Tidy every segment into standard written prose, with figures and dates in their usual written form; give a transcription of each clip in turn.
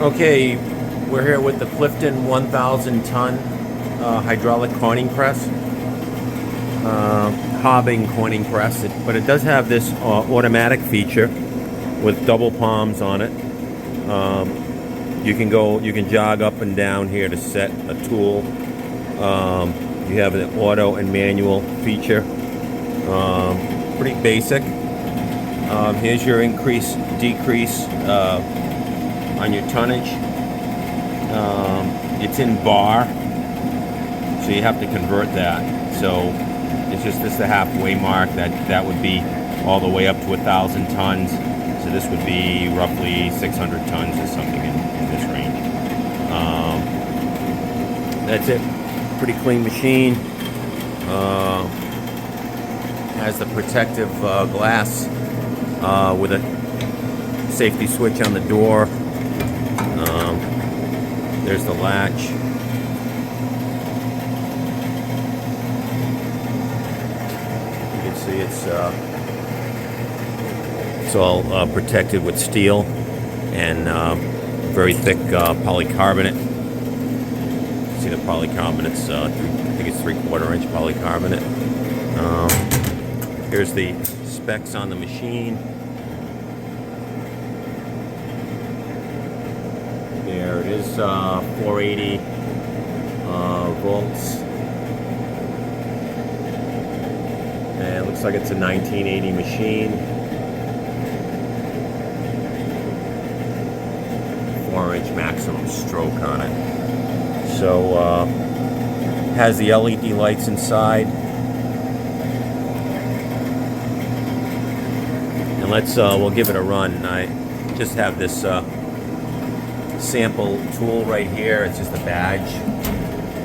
Okay, we're here with the Clifton 1,000 ton hydraulic coining press, Hobbing coining press, but it does have this automatic feature with double palms on it. You can jog up and down here to set a tool. You have an auto and manual feature. Pretty basic. Here's your increase, decrease on your tonnage. It's in bar, so you have to convert that. So it's just this the halfway mark. That would be all the way up to 1,000 tons. So this would be roughly 600 tons or something in this range. That's it. Pretty clean machine. Has the protective glass with a safety switch on the door. There's the latch. You can see it's all protected with steel and very thick polycarbonate. See the polycarbonate's I think it's 3/4 inch polycarbonate. Here's the specs on the machine. There it is, 480 volts. And it looks like it's a 1980 machine. 4-inch maximum stroke on it. So, has the LED lights inside. And we'll give it a run. I just have this sample tool right here. It's just a badge.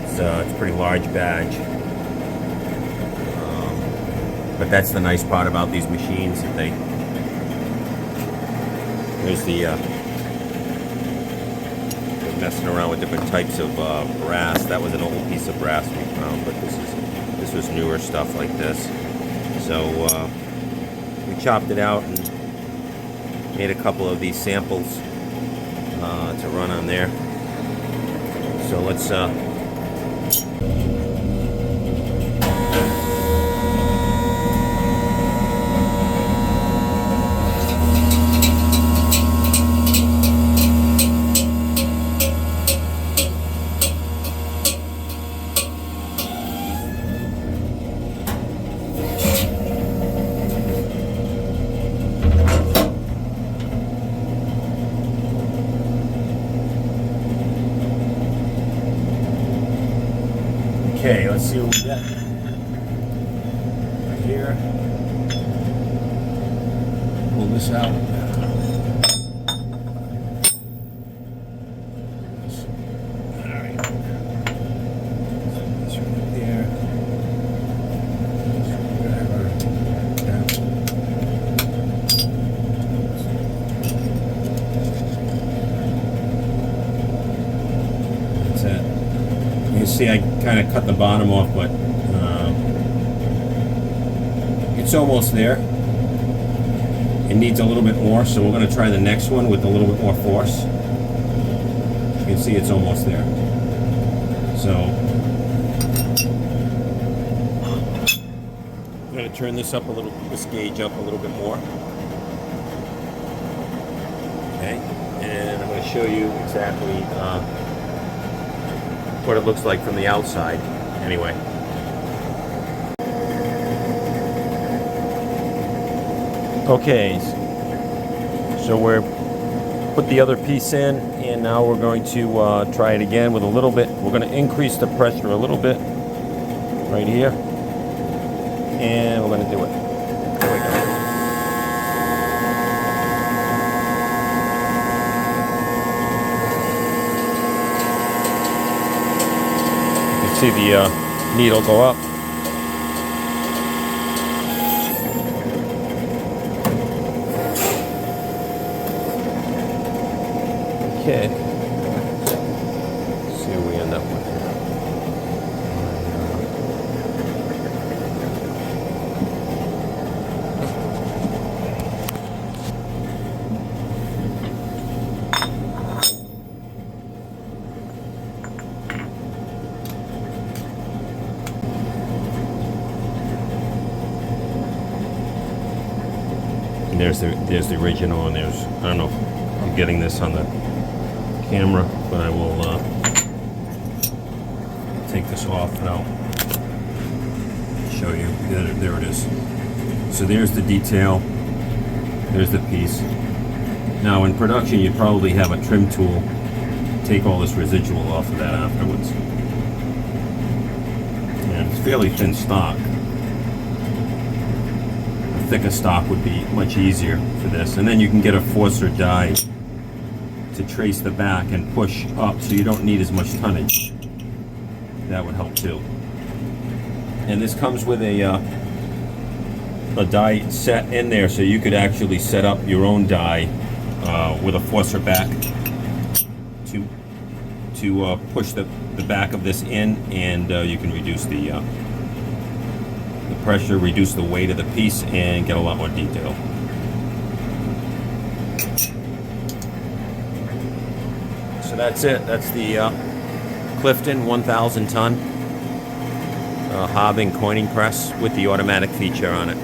It's a pretty large badge. But that's the nice part about these machines, that there's they're messing around with different types of brass. That was an old piece of brass we found, but this was newer stuff like this. So we chopped it out and made a couple of these samples to run on there. So let's okay, let's see what we got right here. Pull this out. Alright. This right there. That's it. You can see I kind of cut the bottom off, but it's almost there. It needs a little bit more, so we're going to try the next one with a little bit more force. You can see it's almost there. So I'm going to turn this up a little, this gauge up a little bit more. Okay, and I'm going to show you exactly what it looks like from the outside. Anyway. Okay, so we're put the other piece in, and now we're going to try it again with a little bit. We're going to increase the pressure a little bit right here, and we're going to do it. There we go. See the needle go up. Okay. Let's see what we end up with here. there's the original, and there's, I don't know if you're getting this on the camera, but I will take this off and I'll show you. There it is. So there's the detail, there's the piece. Now in production you'd probably have a trim tool, take all this residual off of that afterwards. And it's fairly thin stock. A thicker stock would be much easier for this. And then you can get a forcer die to trace the back and push up so you don't need as much tonnage. That would help too. And this comes with a die set in there, so you could actually set up your own die with a forcer back to push the back of this in, and you can reduce the pressure, reduce the weight of the piece, and get a lot more detail. So that's it. That's the Clifton 1,000 ton Hobbing coining press with the automatic feature on it.